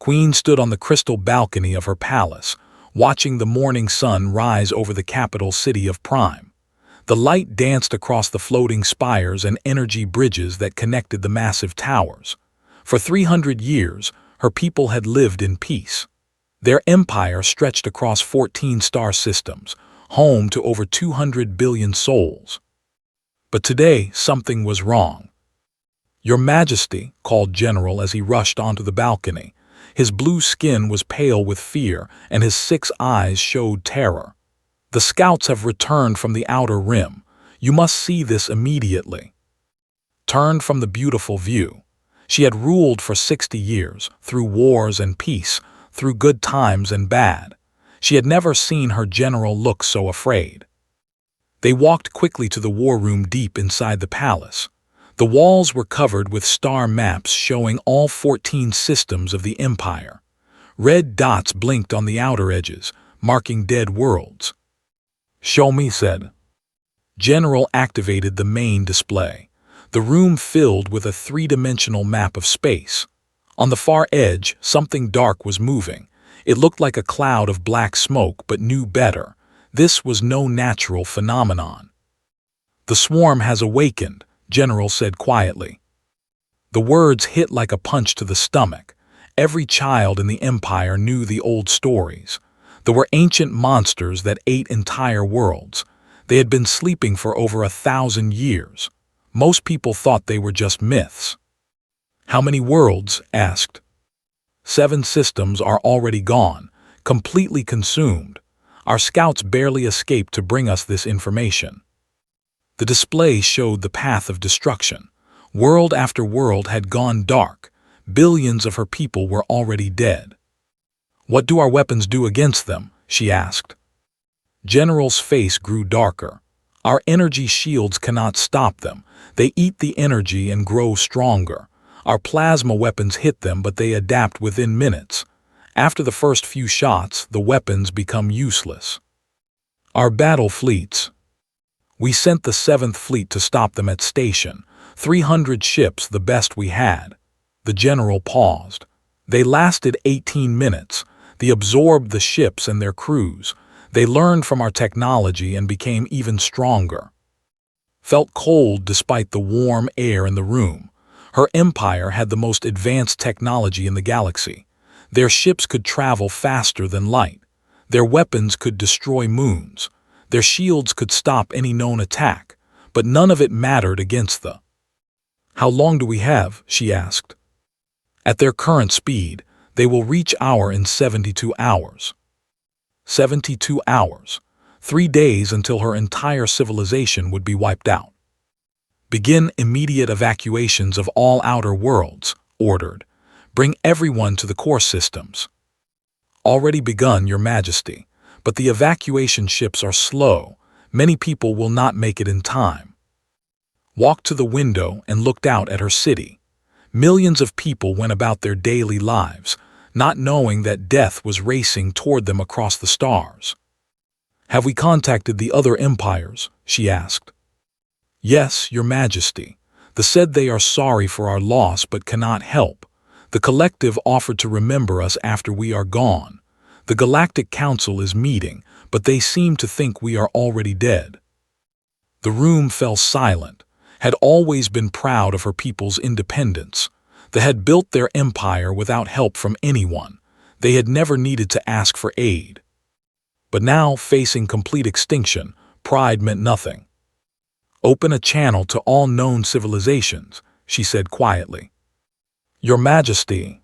Queen stood on the crystal balcony of her palace, watching the morning sun rise over the capital city of Prime. The light danced across the floating spires and energy bridges that connected the massive towers. For 300 years, her people had lived in peace. Their empire stretched across 14 star systems, home to over 200 billion souls. But today, something was wrong. "Your Majesty," called General as he rushed onto the balcony. His blue skin was pale with fear, and his 6 eyes showed terror. "The scouts have returned from the outer rim. You must see this immediately." Turned from the beautiful view. She had ruled for 60 years, through wars and peace, through good times and bad. She had never seen her general look so afraid. They walked quickly to the war room deep inside the palace. The walls were covered with star maps showing all 14 systems of the Empire. Red dots blinked on the outer edges, marking dead worlds. "Show me," said. General activated the main display. The room filled with a 3-dimensional map of space. On the far edge, something dark was moving. It looked like a cloud of black smoke, but knew better. This was no natural phenomenon. "The swarm has awakened," General said quietly. The words hit like a punch to the stomach. Every child in the Empire knew the old stories. There were ancient monsters that ate entire worlds. They had been sleeping for over 1,000 years. Most people thought they were just myths. "How many worlds?" asked. 7 systems are already gone, completely consumed. Our scouts barely escaped to bring us this information." The display showed the path of destruction. World after world had gone dark. Billions of her people were already dead. "What do our weapons do against them?" she asked. General's face grew darker. "Our energy shields cannot stop them. They eat the energy and grow stronger. Our plasma weapons hit them, but they adapt within minutes. After the first few shots, the weapons become useless." "Our battle fleets?" "We sent the 7th Fleet to stop them at station. 300 ships, the best we had." The general paused. "They lasted 18 minutes. They absorbed the ships and their crews. They learned from our technology and became even stronger." Felt cold despite the warm air in the room. Her empire had the most advanced technology in the galaxy. Their ships could travel faster than light. Their weapons could destroy moons. Their shields could stop any known attack, but none of it mattered against the— "How long do we have?" she asked. "At their current speed, they will reach our in 72 hours. 72 hours. 3 days until her entire civilization would be wiped out. Begin immediate evacuations of all outer worlds," ordered. "Bring everyone to the core systems." "Already begun, Your Majesty, but the evacuation ships are slow. Many people will not make it in time." Walked to the window and looked out at her city. Millions of people went about their daily lives, not knowing that death was racing toward them across the stars. "Have we contacted the other empires?" she asked. "Yes, Your Majesty. They said they are sorry for our loss but cannot help. The collective offered to remember us after we are gone. The Galactic Council is meeting, but they seem to think we are already dead." The room fell silent. Had always been proud of her people's independence. They had built their empire without help from anyone. They had never needed to ask for aid. But now, facing complete extinction, pride meant nothing. "Open a channel to all known civilizations," she said quietly. "Your Majesty."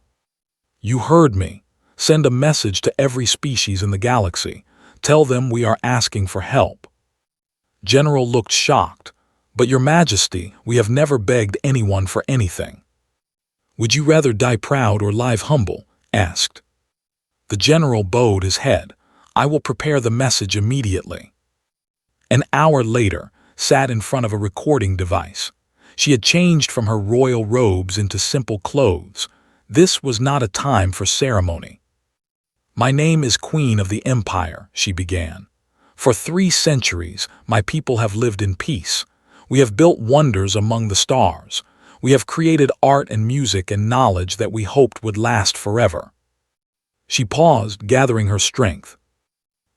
"You heard me. Send a message to every species in the galaxy. Tell them we are asking for help." General looked shocked. "But Your Majesty, we have never begged anyone for anything." "Would you rather die proud or live humble?" asked. The general bowed his head. "I will prepare the message immediately." An hour later, sat in front of a recording device. She had changed from her royal robes into simple clothes. This was not a time for ceremony. "My name is Queen of the Empire," she began. "For 3 centuries, my people have lived in peace. We have built wonders among the stars. We have created art and music and knowledge that we hoped would last forever. She paused, gathering her strength.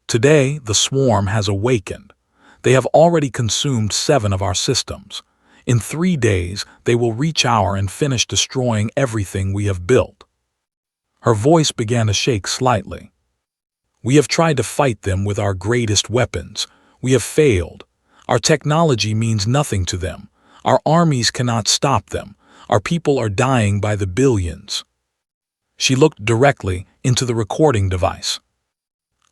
Today, the swarm has awakened. They have already consumed 7 of our systems. In 3 days, they will reach our and finish destroying everything we have built. Her voice began to shake slightly. We have tried to fight them with our greatest weapons. We have failed. Our technology means nothing to them. Our armies cannot stop them. Our people are dying by the billions. She looked directly into the recording device.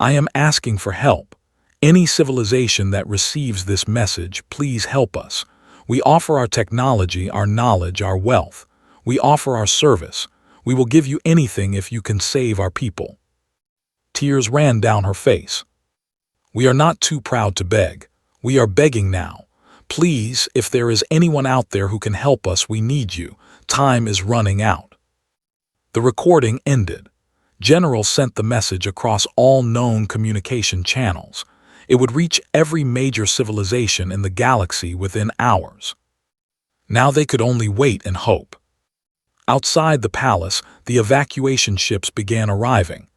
I am asking for help. Any civilization that receives this message, please help us. We offer our technology, our knowledge, our wealth. We offer our service. We will give you anything if you can save our people. Tears ran down her face. We are not too proud to beg. We are begging now. Please, if there is anyone out there who can help us, we need you. Time is running out. The recording ended. General sent the message across all known communication channels. It would reach every major civilization in the galaxy within hours. Now they could only wait and hope. Outside the palace, the evacuation ships began arriving.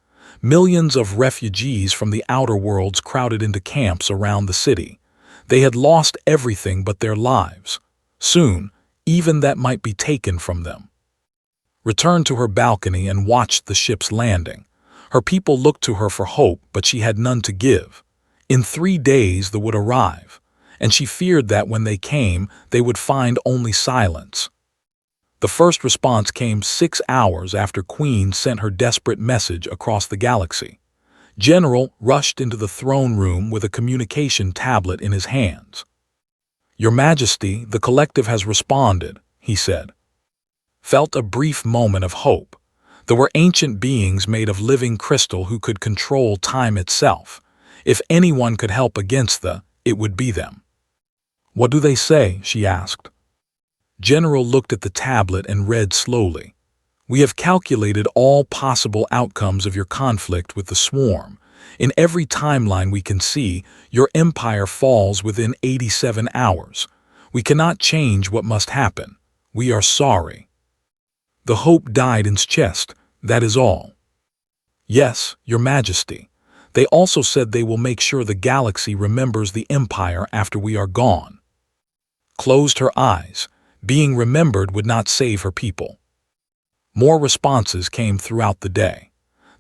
Millions of refugees from the outer worlds crowded into camps around the city. They had lost everything but their lives. Soon, even that might be taken from them. Returned to her balcony and watched the ships landing. Her people looked to her for hope, but she had none to give. In 3 days they would arrive, and she feared that when they came, they would find only silence. The first response came 6 hours after Queen sent her desperate message across the galaxy. General rushed into the throne room with a communication tablet in his hands. Your Majesty, the collective has responded, he said. Felt a brief moment of hope. There were ancient beings made of living crystal who could control time itself. If anyone could help against it would be them. What do they say? She asked. General looked at the tablet and read slowly. We have calculated all possible outcomes of your conflict with the swarm. In every timeline we can see, your empire falls within 87 hours. We cannot change what must happen. We are sorry. The hope died in his chest, that is all. Yes, Your Majesty. They also said they will make sure the galaxy remembers the empire after we are gone. Closed her eyes. Being remembered would not save her people. More responses came throughout the day.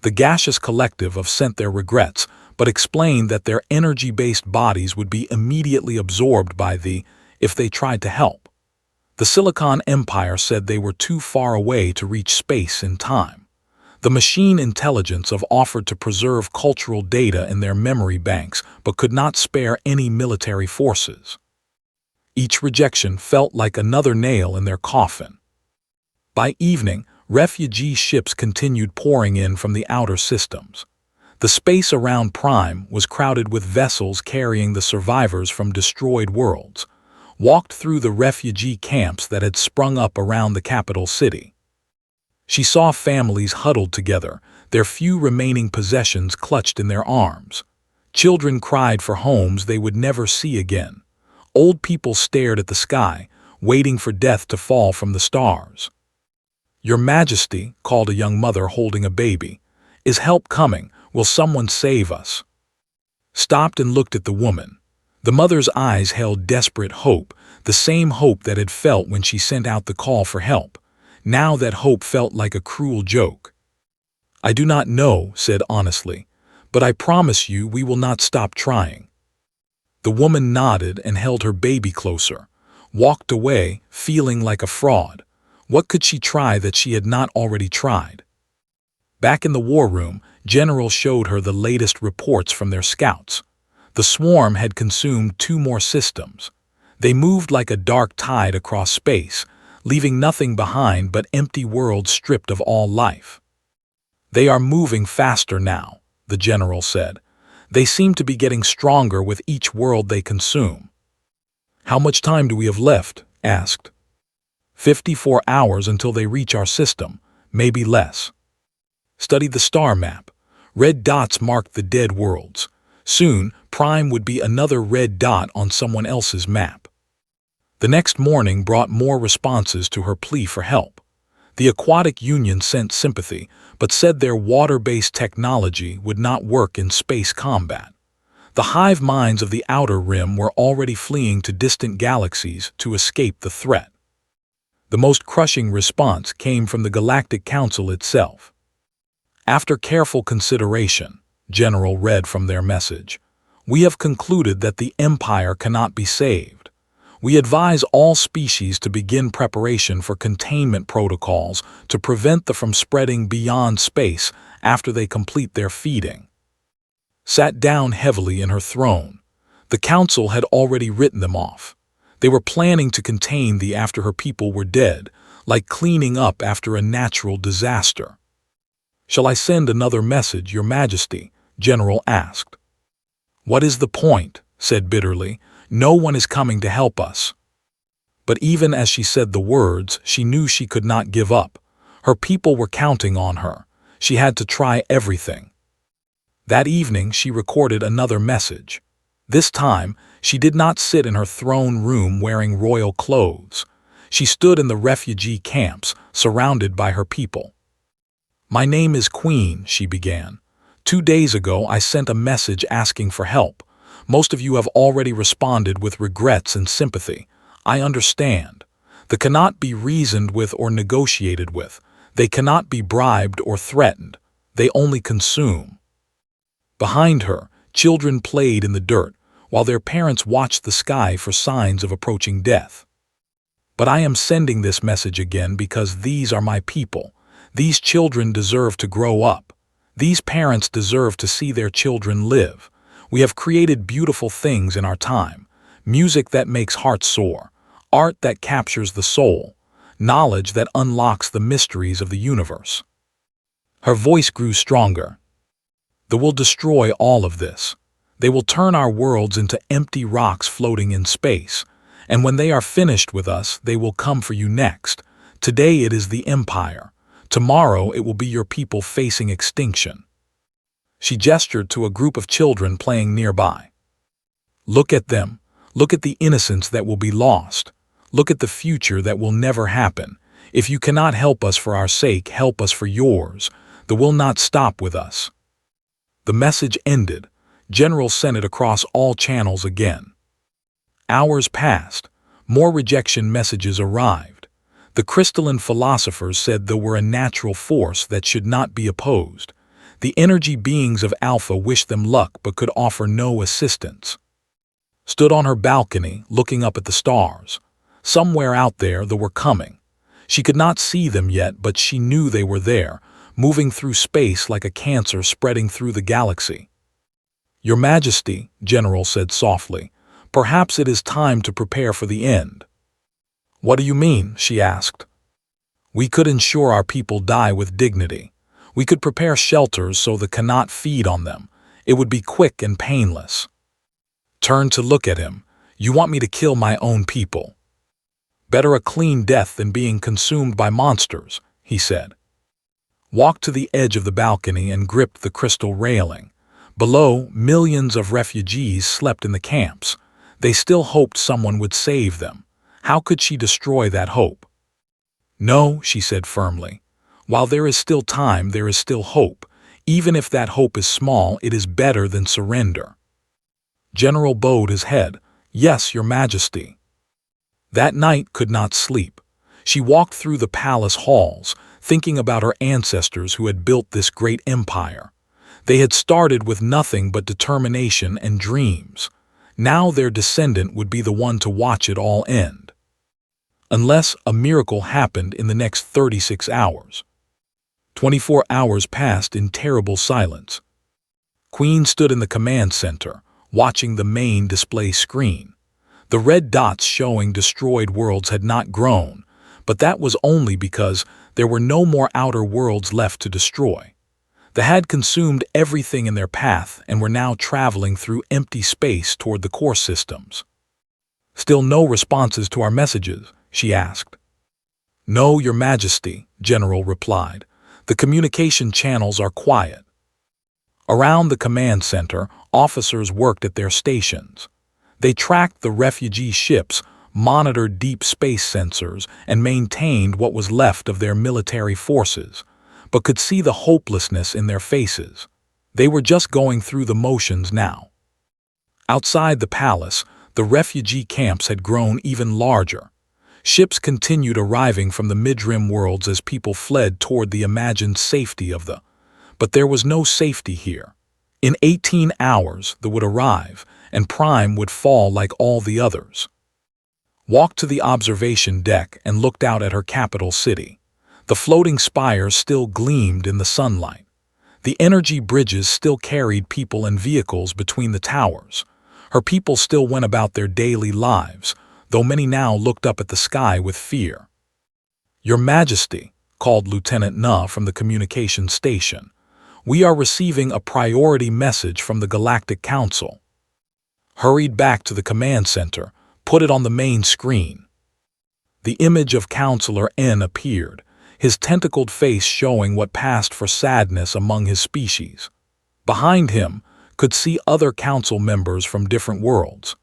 The gaseous collective sent their regrets, but explained that their energy-based bodies would be immediately absorbed by if they tried to help. The Silicon Empire said they were too far away to reach space in time. The machine intelligence offered to preserve cultural data in their memory banks, but could not spare any military forces. Each rejection felt like another nail in their coffin. By evening, refugee ships continued pouring in from the outer systems. The space around Prime was crowded with vessels carrying the survivors from destroyed worlds. Walked through the refugee camps that had sprung up around the capital city. She saw families huddled together, their few remaining possessions clutched in their arms. Children cried for homes they would never see again. Old people stared at the sky, waiting for death to fall from the stars. Your Majesty, called a young mother holding a baby. Is help coming? Will someone save us? Stopped and looked at the woman. The mother's eyes held desperate hope, the same hope that had felt when she sent out the call for help. Now that hope felt like a cruel joke. I do not know, said honestly, but I promise you we will not stop trying. The woman nodded and held her baby closer, walked away, feeling like a fraud. What could she try that she had not already tried? Back in the war room, General showed her the latest reports from their scouts. The swarm had consumed 2 more systems. They moved like a dark tide across space, leaving nothing behind but empty worlds stripped of all life. They are moving faster now, the general said. They seem to be getting stronger with each world they consume. How much time do we have left? Asked. 54 hours until they reach our system, maybe less. Studied the star map. Red dots marked the dead worlds. Soon, Prime would be another red dot on someone else's map. The next morning brought more responses to her plea for help. The Aquatic Union sent sympathy, but said their water-based technology would not work in space combat. The hive minds of the Outer Rim were already fleeing to distant galaxies to escape the threat. The most crushing response came from the Galactic Council itself. After careful consideration, General read from their message, "We have concluded that the Empire cannot be saved. We advise all species to begin preparation for containment protocols to prevent them from spreading beyond space after they complete their feeding." Sat down heavily in her throne, the council had already written them off. They were planning to contain the after her people were dead, like cleaning up after a natural disaster. "Shall I send another message, Your Majesty?" General asked. "What is the point?" said bitterly. "No one is coming to help us." But even as she said the words, she knew she could not give up. Her people were counting on her. She had to try everything. That evening she recorded another message. This time, she did not sit in her throne room wearing royal clothes. She stood in the refugee camps, surrounded by her people. "My name is Queen," she began. "2 days ago I sent a message asking for help. Most of you have already responded with regrets and sympathy. I understand. They cannot be reasoned with or negotiated with. They cannot be bribed or threatened. They only consume." Behind her, children played in the dirt, while their parents watched the sky for signs of approaching death. "But I am sending this message again because these are my people. These children deserve to grow up. These parents deserve to see their children live. We have created beautiful things in our time, music that makes hearts soar, art that captures the soul, knowledge that unlocks the mysteries of the universe." Her voice grew stronger. "They will destroy all of this. They will turn our worlds into empty rocks floating in space. And when they are finished with us, they will come for you next. Today it is the Empire. Tomorrow it will be your people facing extinction." She gestured to a group of children playing nearby. "Look at them. Look at the innocence that will be lost. Look at the future that will never happen. If you cannot help us for our sake, help us for yours. They will not stop with us." The message ended. General sent it across all channels again. Hours passed. More rejection messages arrived. The crystalline philosophers said they were a natural force that should not be opposed. The energy beings of Alpha wished them luck but could offer no assistance. Stood on her balcony, looking up at the stars. Somewhere out there they were coming. She could not see them yet, but she knew they were there, moving through space like a cancer spreading through the galaxy. "Your Majesty," General said softly, "perhaps it is time to prepare for the end." "What do you mean?" she asked. "We could ensure our people die with dignity. We could prepare shelters so they cannot feed on them. It would be quick and painless." Turned to look at him. "You want me to kill my own people?" "Better a clean death than being consumed by monsters," he said. Walked to the edge of the balcony and gripped the crystal railing. Below, millions of refugees slept in the camps. They still hoped someone would save them. How could she destroy that hope? "No," she said firmly. "While there is still time, there is still hope. Even if that hope is small, it is better than surrender." General bowed his head. "Yes, Your Majesty." That night could not sleep. She walked through the palace halls, thinking about her ancestors who had built this great empire. They had started with nothing but determination and dreams. Now their descendant would be the one to watch it all end. Unless a miracle happened in the next 36 hours. 24 hours passed in terrible silence. Queen stood in the command center, watching the main display screen. The red dots showing destroyed worlds had not grown, but that was only because there were no more outer worlds left to destroy. They had consumed everything in their path and were now traveling through empty space toward the core systems. "Still no responses to our messages?" she asked. "No, Your Majesty," General replied. "The communication channels are quiet." Around the command center, officers worked at their stations. They tracked the refugee ships, monitored deep space sensors, and maintained what was left of their military forces. but could see the hopelessness in their faces. They were just going through the motions now. Outside the palace, the refugee camps had grown even larger. Ships continued arriving from the mid-rim worlds as people fled toward the imagined safety of the. But there was no safety here. In 18 hours, they would arrive, and Prime would fall like all the others. Walked to the observation deck and looked out at her capital city. The floating spires still gleamed in the sunlight. The energy bridges still carried people and vehicles between the towers. Her people still went about their daily lives, though many now looked up at the sky with fear. "Your Majesty," called Lieutenant Na from the communication station, "we are receiving a priority message from the Galactic Council." Hurried back to the command center, put it on the main screen. The image of Counselor N appeared, his tentacled face showing what passed for sadness among his species. Behind him, could see other council members from different worlds.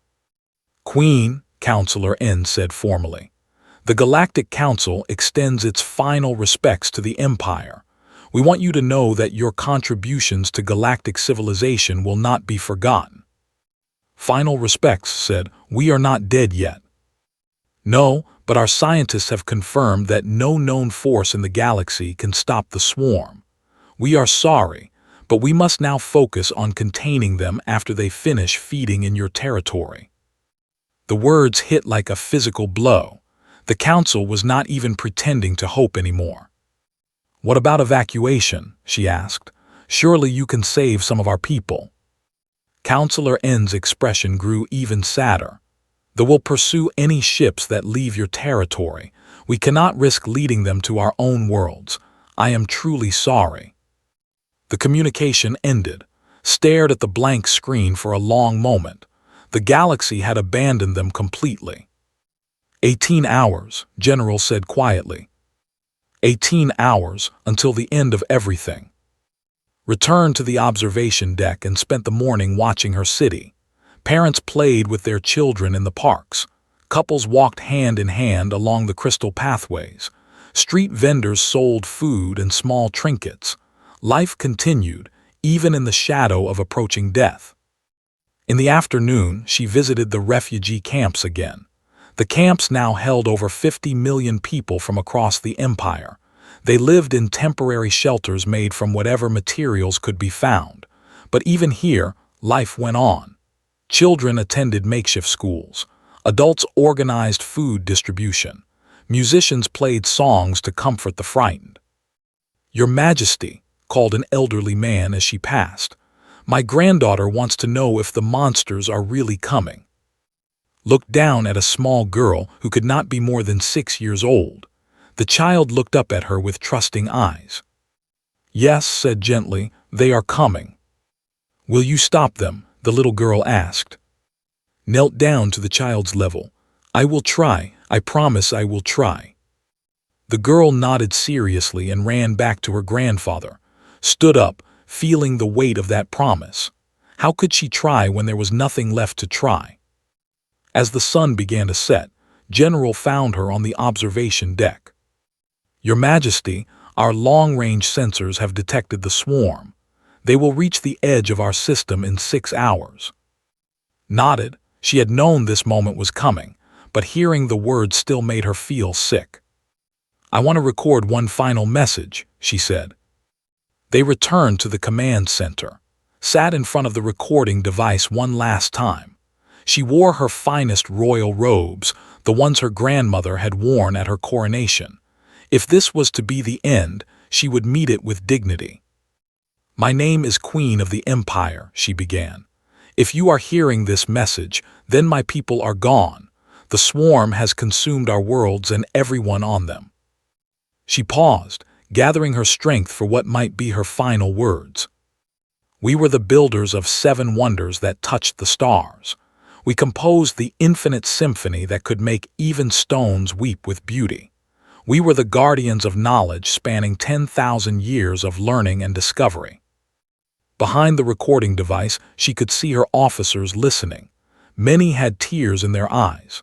"Queen," Counselor N said formally, "the Galactic Council extends its final respects to the Empire. We want you to know that your contributions to galactic civilization will not be forgotten." "Final respects," said, "we are not dead yet." "No, but our scientists have confirmed that no known force in the galaxy can stop the swarm. We are sorry, but we must now focus on containing them after they finish feeding in your territory." The words hit like a physical blow. The Council was not even pretending to hope anymore. "What about evacuation?" she asked. "Surely you can save some of our people." Counselor N's expression grew even sadder. "They will pursue any ships that leave your territory. We cannot risk leading them to our own worlds. I am truly sorry." The communication ended, stared at the blank screen for a long moment. The galaxy had abandoned them completely. 18 hours, General said quietly. 18 hours until the end of everything. Returned to the observation deck and spent the morning watching her city. Parents played with their children in the parks. Couples walked hand in hand along the crystal pathways. Street vendors sold food and small trinkets. Life continued, even in the shadow of approaching death. In the afternoon, she visited the refugee camps again. The camps now held over 50 million people from across the empire. They lived in temporary shelters made from whatever materials could be found. But even here, life went on. Children attended makeshift schools. Adults organized food distribution. Musicians played songs to comfort the frightened. "Your Majesty," called an elderly man as she passed, "my granddaughter wants to know if the monsters are really coming." Looked down at a small girl who could not be more than 6 years old. The child looked up at her with trusting eyes. "Yes," said gently, "they are coming." "Will you stop them?" the little girl asked. Knelt down to the child's level. "I will try. I promise I will try." The girl nodded seriously and ran back to her grandfather. Stood up, feeling the weight of that promise. How could she try when there was nothing left to try? As the sun began to set, General found her on the observation deck. "Your Majesty, our long-range sensors have detected the swarm. They will reach the edge of our system in 6 hours. Nodded. She had known this moment was coming, but hearing the words still made her feel sick. "I want to record one final message," she said. They returned to the command center, sat in front of the recording device one last time. She wore her finest royal robes, the ones her grandmother had worn at her coronation. If this was to be the end, she would meet it with dignity. "My name is Queen of the Empire," she began. "If you are hearing this message, then my people are gone. The swarm has consumed our worlds and everyone on them." She paused, gathering her strength for what might be her final words. "We were the builders of 7 wonders that touched the stars. We composed the infinite symphony that could make even stones weep with beauty. We were the guardians of knowledge spanning 10,000 years of learning and discovery." Behind the recording device, she could see her officers listening. Many had tears in their eyes.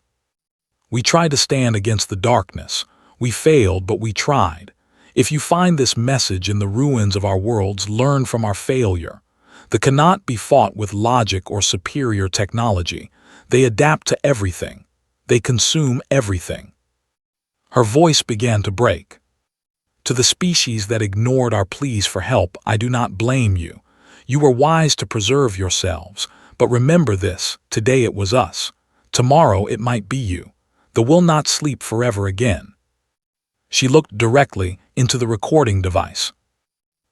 "We tried to stand against the darkness. We failed, but we tried. If you find this message in the ruins of our worlds, learn from our failure. They cannot be fought with logic or superior technology. They adapt to everything. They consume everything. Her voice began to break. To the species that ignored our pleas for help, I do not blame you. You were wise to preserve yourselves. But remember this, today it was us. Tomorrow it might be you. They will not sleep forever again. She looked directly into the recording device.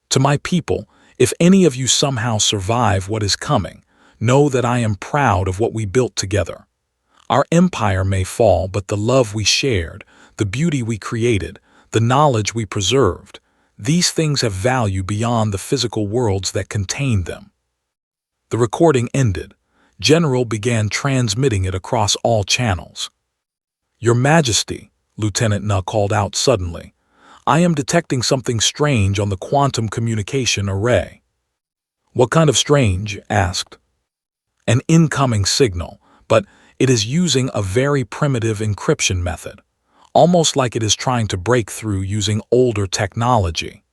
To my people, if any of you somehow survive what is coming, know that I am proud of what we built together. Our empire may fall, but the love we shared, the beauty we created, the knowledge we preserved, these things have value beyond the physical worlds that contain them. The recording ended. General began transmitting it across all channels. Your Majesty, Lieutenant Na called out suddenly, I am detecting something strange on the quantum communication array. What kind of strange? Asked. An incoming signal, but it is using a very primitive encryption method, almost like it is trying to break through using older technology.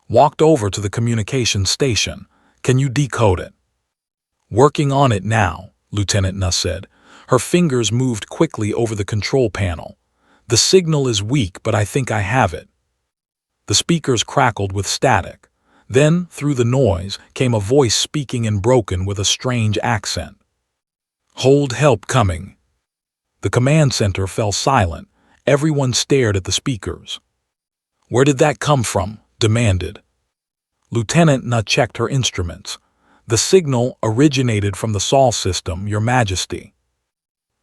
Walked over to the communication station. Can you decode it? Working on it now, Lieutenant Na said. Her fingers moved quickly over the control panel. The signal is weak, but I think I have it. The speakers crackled with static. Then, through the noise, came a voice speaking in broken with a strange accent. Hold, help coming. The command center fell silent. Everyone stared at the speakers. Where did that come from? Demanded. Lieutenant Na checked her instruments. The signal originated from the Sol system, Your Majesty.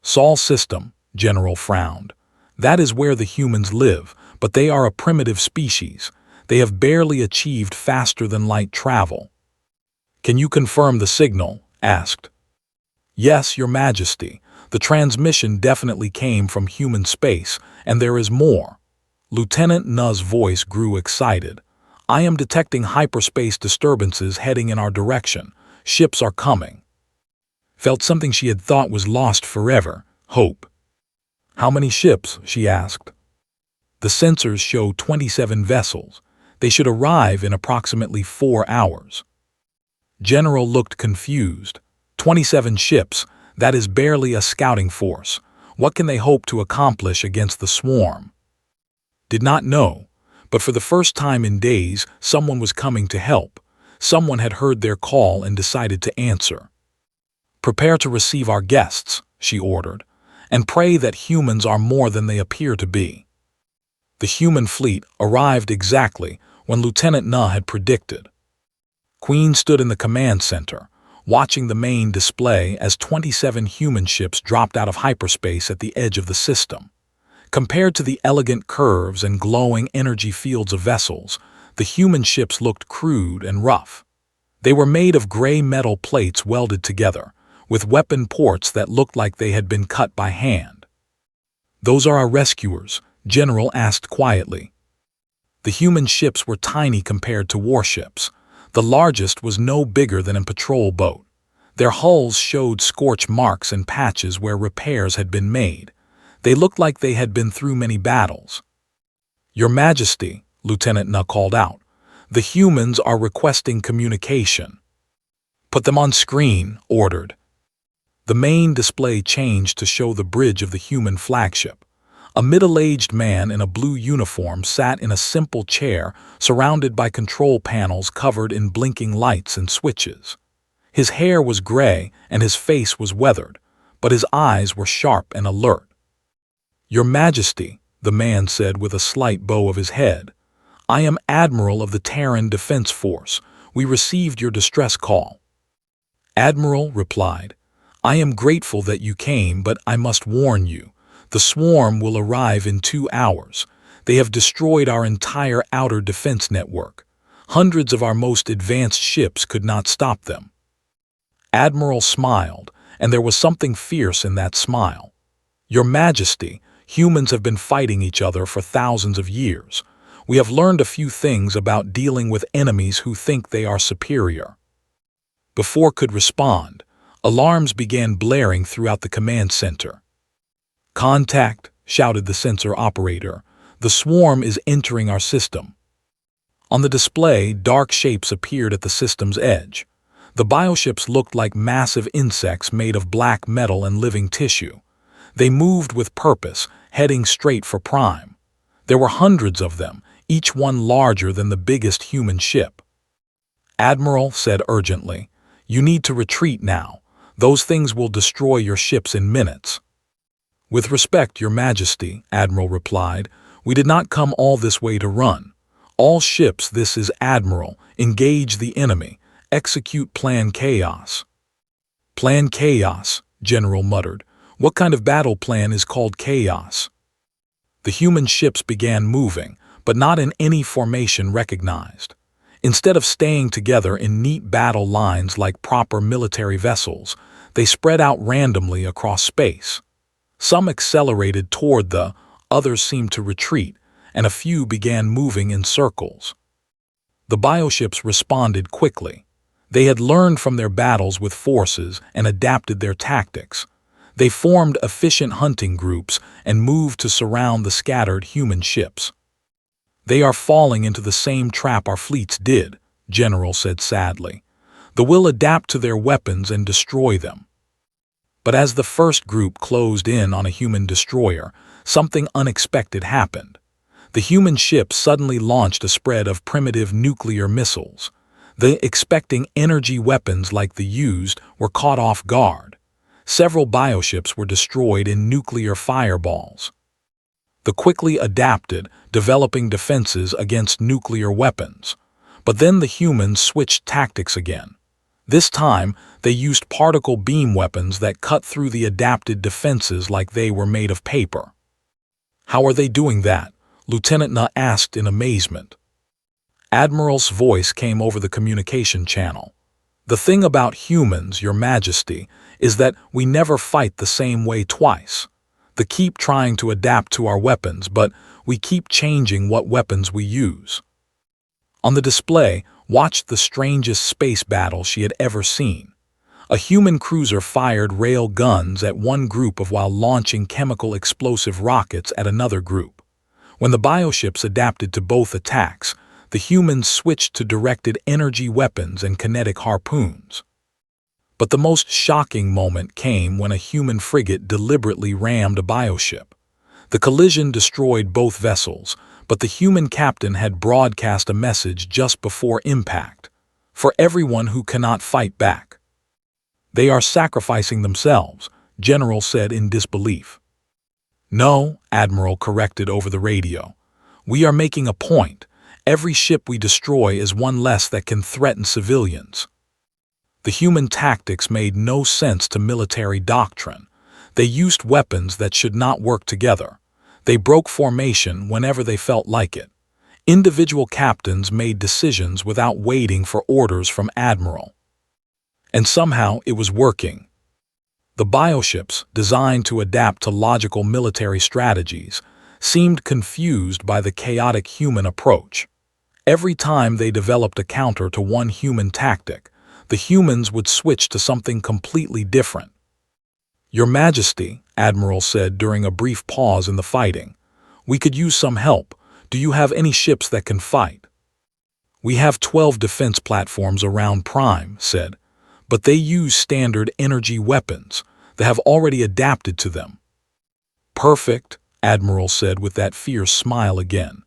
Sol system, General frowned. That is where the humans live, but they are a primitive species. They have barely achieved faster-than-light travel. Can you confirm the signal? Asked. Yes, Your Majesty. The transmission definitely came from human space, and there is more. Lieutenant Na's voice grew excited. I am detecting hyperspace disturbances heading in our direction. Ships are coming. Felt something she had thought was lost forever, hope. How many ships? She asked. The sensors show 27 vessels. They should arrive in approximately 4 hours. General looked confused. 27 ships, that is barely a scouting force. What can they hope to accomplish against the swarm? Did not know, but for the first time in days, someone was coming to help. Someone had heard their call and decided to answer. Prepare to receive our guests, she ordered, and pray that humans are more than they appear to be. The human fleet arrived exactly when Lieutenant Na had predicted. Queen stood in the command center, watching the main display as 27 human ships dropped out of hyperspace at the edge of the system. Compared to the elegant curves and glowing energy fields of vessels, the human ships looked crude and rough. They were made of gray metal plates welded together, with weapon ports that looked like they had been cut by hand. Those are our rescuers, General asked quietly. The human ships were tiny compared to warships. The largest was no bigger than a patrol boat. Their hulls showed scorch marks and patches where repairs had been made. They looked like they had been through many battles. Your Majesty, Lieutenant Na called out, the humans are requesting communication. Put them on screen, ordered. The main display changed to show the bridge of the human flagship. A middle-aged man in a blue uniform sat in a simple chair surrounded by control panels covered in blinking lights and switches. His hair was gray and his face was weathered, but his eyes were sharp and alert. Your Majesty, the man said with a slight bow of his head, I am Admiral of the Terran Defense Force. We received your distress call. Admiral replied, I am grateful that you came, but I must warn you. The swarm will arrive in 2 hours. They have destroyed our entire outer defense network. Hundreds of our most advanced ships could not stop them. Admiral smiled, and there was something fierce in that smile. Your Majesty, humans have been fighting each other for thousands of years. We have learned a few things about dealing with enemies who think they are superior. Before could respond, alarms began blaring throughout the command center. Contact, shouted the sensor operator. The swarm is entering our system. On the display, dark shapes appeared at the system's edge. The bioships looked like massive insects made of black metal and living tissue. They moved with purpose, heading straight for Prime. There were hundreds of them, each one larger than the biggest human ship. Admiral said urgently, "You need to retreat now. Those things will destroy your ships in minutes." "With respect, Your Majesty," Admiral replied, "we did not come all this way to run. All ships, this is Admiral, engage the enemy. Execute Plan Chaos." "Plan Chaos," General muttered. "What kind of battle plan is called Chaos?" The human ships began moving, but not in any formation recognized. Instead of staying together in neat battle lines like proper military vessels, they spread out randomly across space. Some accelerated toward the, others seemed to retreat, and a few began moving in circles. The bioships responded quickly. They had learned from their battles with forces and adapted their tactics. They formed efficient hunting groups and moved to surround the scattered human ships. "They are falling into the same trap our fleets did," General said sadly. "They will adapt to their weapons and destroy them." But as the first group closed in on a human destroyer, something unexpected happened. The human ship suddenly launched a spread of primitive nuclear missiles. The expecting energy weapons like the used were caught off guard. Several bioships were destroyed in nuclear fireballs. The quickly adapted, developing defenses against nuclear weapons. But then the humans switched tactics again. This time, they used particle beam weapons that cut through the adapted defenses like they were made of paper. "How are they doing that?" Lieutenant Na asked in amazement. Admiral's voice came over the communication channel. "The thing about humans, Your Majesty, is that we never fight the same way twice. They keep trying to adapt to our weapons, but we keep changing what weapons we use." On the display, watched the strangest space battle she had ever seen. A human cruiser fired rail guns at one group while launching chemical explosive rockets at another group. When the bioships adapted to both attacks, the humans switched to directed energy weapons and kinetic harpoons. But the most shocking moment came when a human frigate deliberately rammed a bioship. The collision destroyed both vessels, but the human captain had broadcast a message just before impact. "For everyone who cannot fight back." "They are sacrificing themselves," General said in disbelief. "No," Admiral corrected over the radio. "We are making a point. Every ship we destroy is one less that can threaten civilians." The human tactics made no sense to military doctrine. They used weapons that should not work together. They broke formation whenever they felt like it. Individual captains made decisions without waiting for orders from Admiral. And somehow it was working. The bioships, designed to adapt to logical military strategies, seemed confused by the chaotic human approach. Every time they developed a counter to one human tactic, the humans would switch to something completely different. "Your Majesty," Admiral said during a brief pause in the fighting, "we could use some help. Do you have any ships that can fight?" "We have 12 defense platforms around Prime," said, "but they use standard energy weapons. They have already adapted to them." "Perfect," Admiral said with that fierce smile again.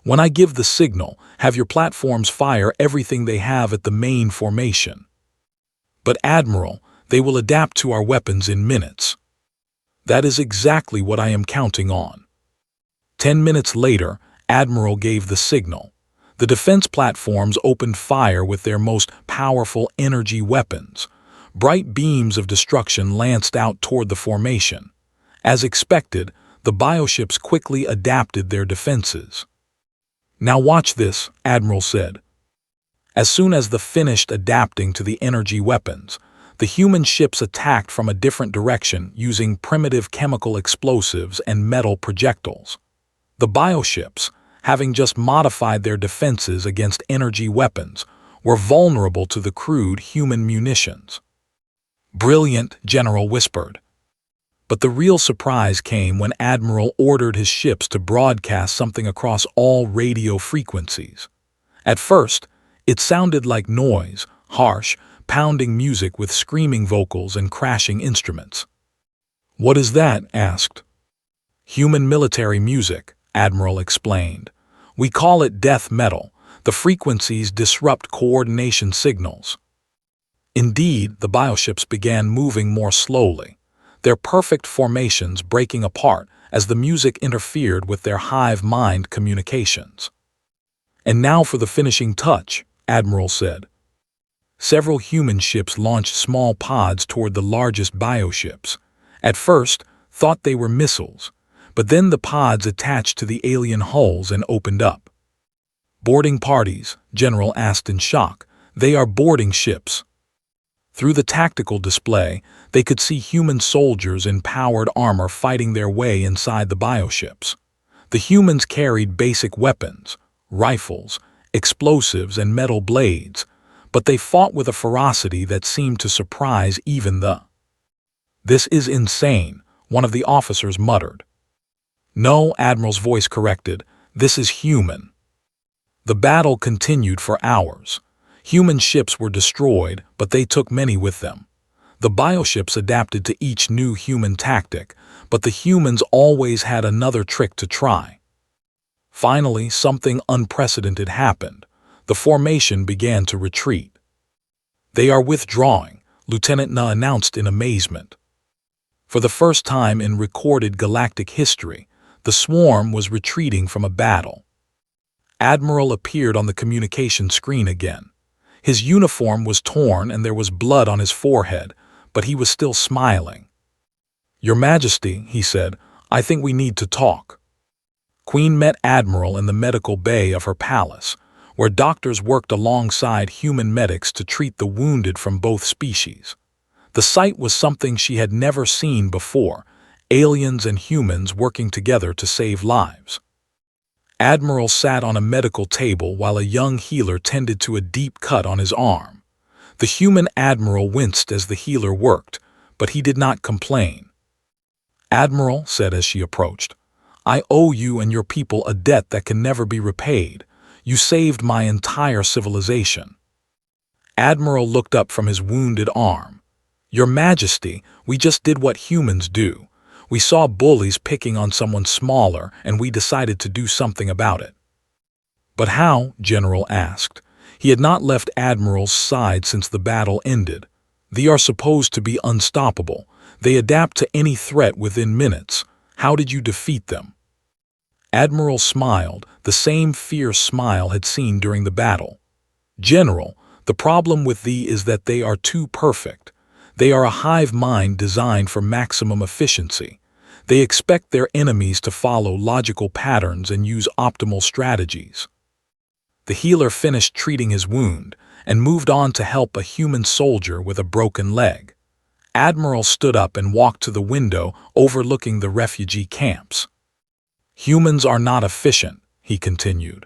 "When I give the signal, have your platforms fire everything they have at the main formation." "But Admiral, they will adapt to our weapons in minutes." "That is exactly what I am counting on." 10 minutes later, Admiral gave the signal. The defense platforms opened fire with their most powerful energy weapons. Bright beams of destruction lanced out toward the formation. As expected, the bioships quickly adapted their defenses. "Now watch this," Admiral said. As soon as the finished adapting to the energy weapons, the human ships attacked from a different direction using primitive chemical explosives and metal projectiles. The bioships, having just modified their defenses against energy weapons, were vulnerable to the crude human munitions. "Brilliant," General whispered. But the real surprise came when Admiral ordered his ships to broadcast something across all radio frequencies. At first, it sounded like noise, harsh, pounding music with screaming vocals and crashing instruments. "What is that?" asked. "Human military music," Admiral explained. "We call it death metal. The frequencies disrupt coordination signals." Indeed, the bioships began moving more slowly, their perfect formations breaking apart as the music interfered with their hive mind communications. "And now for the finishing touch," Admiral said. Several human ships launched small pods toward the largest bioships. At first, thought they were missiles, but then the pods attached to the alien hulls and opened up. "Boarding parties," General asked in shock. "They are boarding ships." Through the tactical display, they could see human soldiers in powered armor fighting their way inside the bioships. The humans carried basic weapons, rifles, explosives, and metal blades, but they fought with a ferocity that seemed to surprise even the. "This is insane," one of the officers muttered. "No," Admiral's voice corrected, "this is human." The battle continued for hours. Human ships were destroyed, but they took many with them. The bioships adapted to each new human tactic, but the humans always had another trick to try. Finally, something unprecedented happened. The formation began to retreat. "They are withdrawing," Lieutenant Na announced in amazement. For the first time in recorded galactic history, the swarm was retreating from a battle. Admiral appeared on the communication screen again. His uniform was torn and there was blood on his forehead, but he was still smiling. "Your Majesty," he said, "I think we need to talk." Queen met Admiral in the medical bay of her palace, where doctors worked alongside human medics to treat the wounded from both species. The sight was something she had never seen before, aliens and humans working together to save lives. Admiral sat on a medical table while a young healer tended to a deep cut on his arm. The human Admiral winced as the healer worked, but he did not complain. "Admiral," said as she approached, "I owe you and your people a debt that can never be repaid. You saved my entire civilization." Admiral looked up from his wounded arm. "Your Majesty, we just did what humans do. We saw bullies picking on someone smaller, and we decided to do something about it." "But how?" General asked. He had not left Admiral's side since the battle ended. "They are supposed to be unstoppable. They adapt to any threat within minutes. How did you defeat them?" Admiral smiled, the same fierce smile had seen during the battle. "General, the problem with thee is that they are too perfect. They are a hive mind designed for maximum efficiency. They expect their enemies to follow logical patterns and use optimal strategies." The healer finished treating his wound and moved on to help a human soldier with a broken leg. Admiral stood up and walked to the window overlooking the refugee camps. "Humans are not efficient," he continued.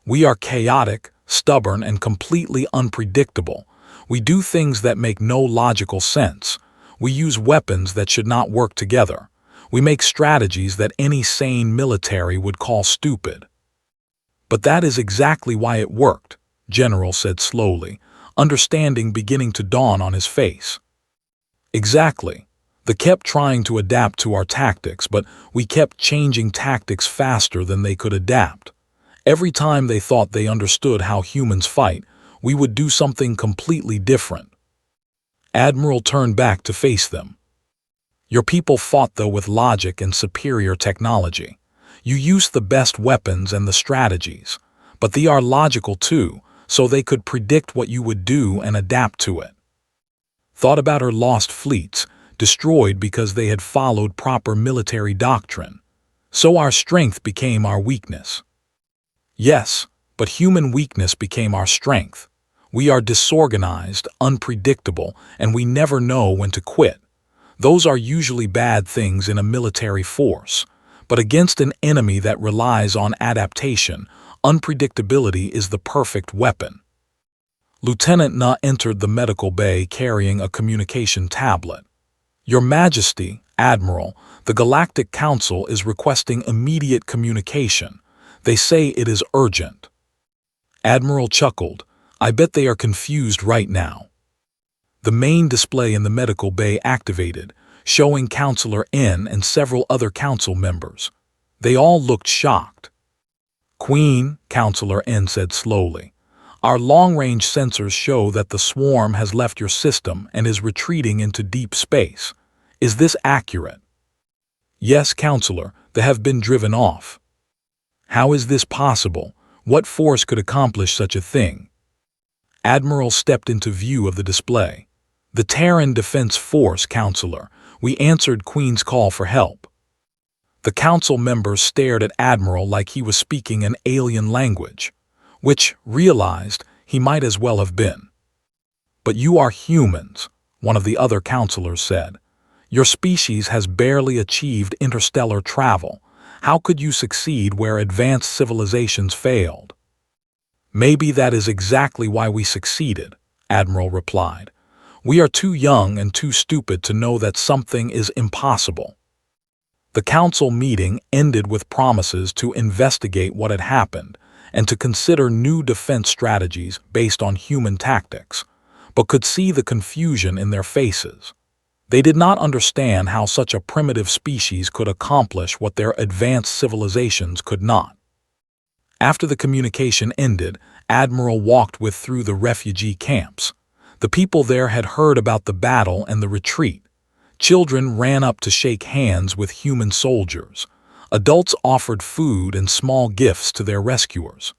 "We are chaotic, stubborn, and completely unpredictable. We do things that make no logical sense. We use weapons that should not work together. We make strategies that any sane military would call stupid." "But that is exactly why it worked," General said slowly, understanding beginning to dawn on his face. "Exactly. They kept trying to adapt to our tactics, but we kept changing tactics faster than they could adapt. Every time they thought they understood how humans fight, we would do something completely different." Admiral turned back to face them. "Your people fought though with logic and superior technology. You used the best weapons and the strategies, but they are logical too, so they could predict what you would do and adapt to it. Thought about her lost fleets, destroyed because they had followed proper military doctrine. So our strength became our weakness." "Yes, but human weakness became our strength. We are disorganized, unpredictable, and we never know when to quit. Those are usually bad things in a military force, but against an enemy that relies on adaptation, unpredictability is the perfect weapon." Lieutenant Na entered the medical bay carrying a communication tablet. "Your Majesty," "Admiral, the Galactic Council is requesting immediate communication. They say it is urgent." Admiral chuckled. "I bet they are confused right now." The main display in the medical bay activated, showing Counselor N and several other council members. They all looked shocked. "Queen," Counselor N said slowly, "our long-range sensors show that the swarm has left your system and is retreating into deep space. Is this accurate?" "Yes, Counselor, they have been driven off." "How is this possible? What force could accomplish such a thing?" Admiral stepped into view of the display. "The Terran Defense Force, Counselor. We answered Queen's call for help." The council members stared at Admiral like he was speaking an alien language, which, realized, he might as well have been. "But you are humans," one of the other counselors said. "Your species has barely achieved interstellar travel. How could you succeed where advanced civilizations failed?" "Maybe that is exactly why we succeeded," Admiral replied. "We are too young and too stupid to know that something is impossible." The council meeting ended with promises to investigate what had happened and to consider new defense strategies based on human tactics, but could see the confusion in their faces. They did not understand how such a primitive species could accomplish what their advanced civilizations could not. After the communication ended, Admiral walked through the refugee camps. The people there had heard about the battle and the retreat. Children ran up to shake hands with human soldiers. Adults offered food and small gifts to their rescuers.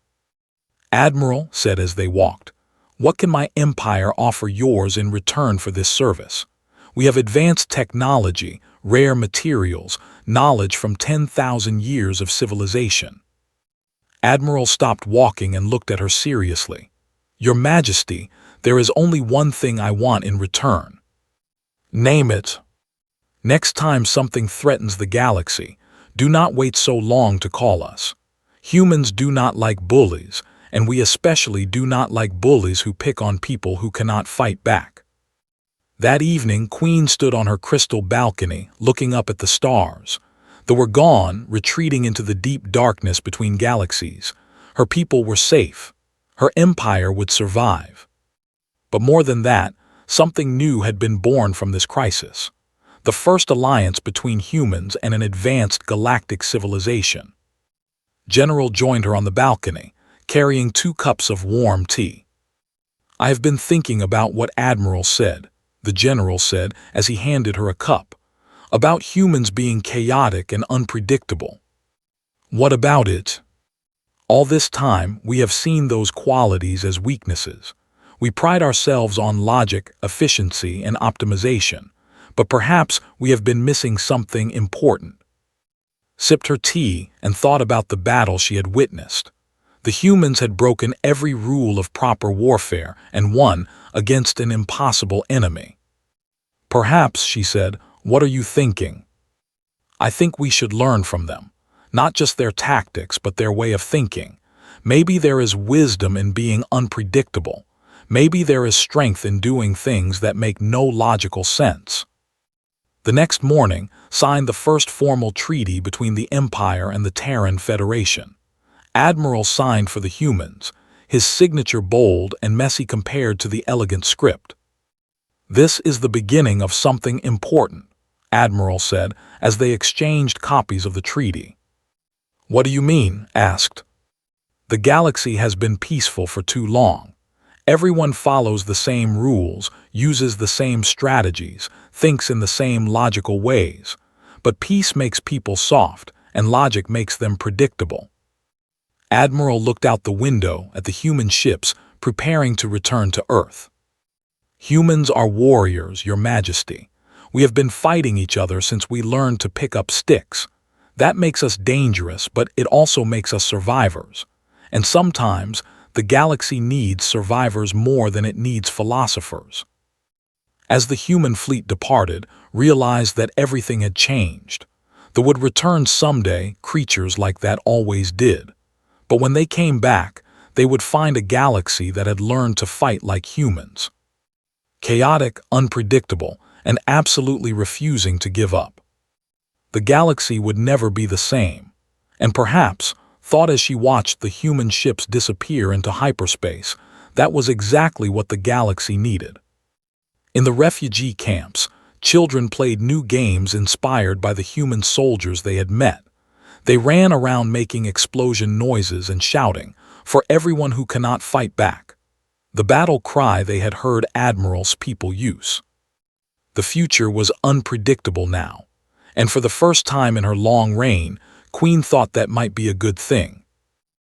"Admiral," said as they walked, "what can my empire offer yours in return for this service? We have advanced technology, rare materials, knowledge from 10,000 years of civilization." Admiral stopped walking and looked at her seriously. "Your Majesty, there is only one thing I want in return." "Name it." "Next time something threatens the galaxy, do not wait so long to call us. Humans do not like bullies, and we especially do not like bullies who pick on people who cannot fight back." That evening, Queen stood on her crystal balcony, looking up at the stars. They were gone, retreating into the deep darkness between galaxies. Her people were safe. Her empire would survive. But more than that, something new had been born from this crisis. The first alliance between humans and an advanced galactic civilization. General joined her on the balcony, carrying 2 cups of warm tea. "I have been thinking about what Admiral said," the general said as he handed her a cup, "about humans being chaotic and unpredictable." "What about it?" "All this time, we have seen those qualities as weaknesses. We pride ourselves on logic, efficiency, and optimization. But perhaps we have been missing something important." Sipped her tea and thought about the battle she had witnessed. The humans had broken every rule of proper warfare and won against an impossible enemy. "Perhaps," she said, "what are you thinking?" "I think we should learn from them. Not just their tactics, but their way of thinking. Maybe there is wisdom in being unpredictable. Maybe there is strength in doing things that make no logical sense." The next morning signed the first formal treaty between the Empire and the Terran Federation. Admiral signed for the humans, his signature bold and messy compared to the elegant script. "This is the beginning of something important," Admiral said as they exchanged copies of the treaty. "What do you mean?" asked. "The galaxy has been peaceful for too long. Everyone follows the same rules, uses the same strategies, thinks in the same logical ways. But peace makes people soft, and logic makes them predictable." Admiral looked out the window at the human ships preparing to return to Earth. "Humans are warriors, Your Majesty. We have been fighting each other since we learned to pick up sticks. That makes us dangerous, but it also makes us survivors. And sometimes, the galaxy needs survivors more than it needs philosophers." As the human fleet departed, realized that everything had changed. There would return someday, creatures like that always did. But when they came back, they would find a galaxy that had learned to fight like humans. Chaotic, unpredictable, and absolutely refusing to give up. The galaxy would never be the same. And perhaps, thought as she watched the human ships disappear into hyperspace, that was exactly what the galaxy needed. In the refugee camps, children played new games inspired by the human soldiers they had met. They ran around making explosion noises and shouting, "For everyone who cannot fight back," the battle cry they had heard admirals' people use. The future was unpredictable now, and for the first time in her long reign, Queen thought that might be a good thing.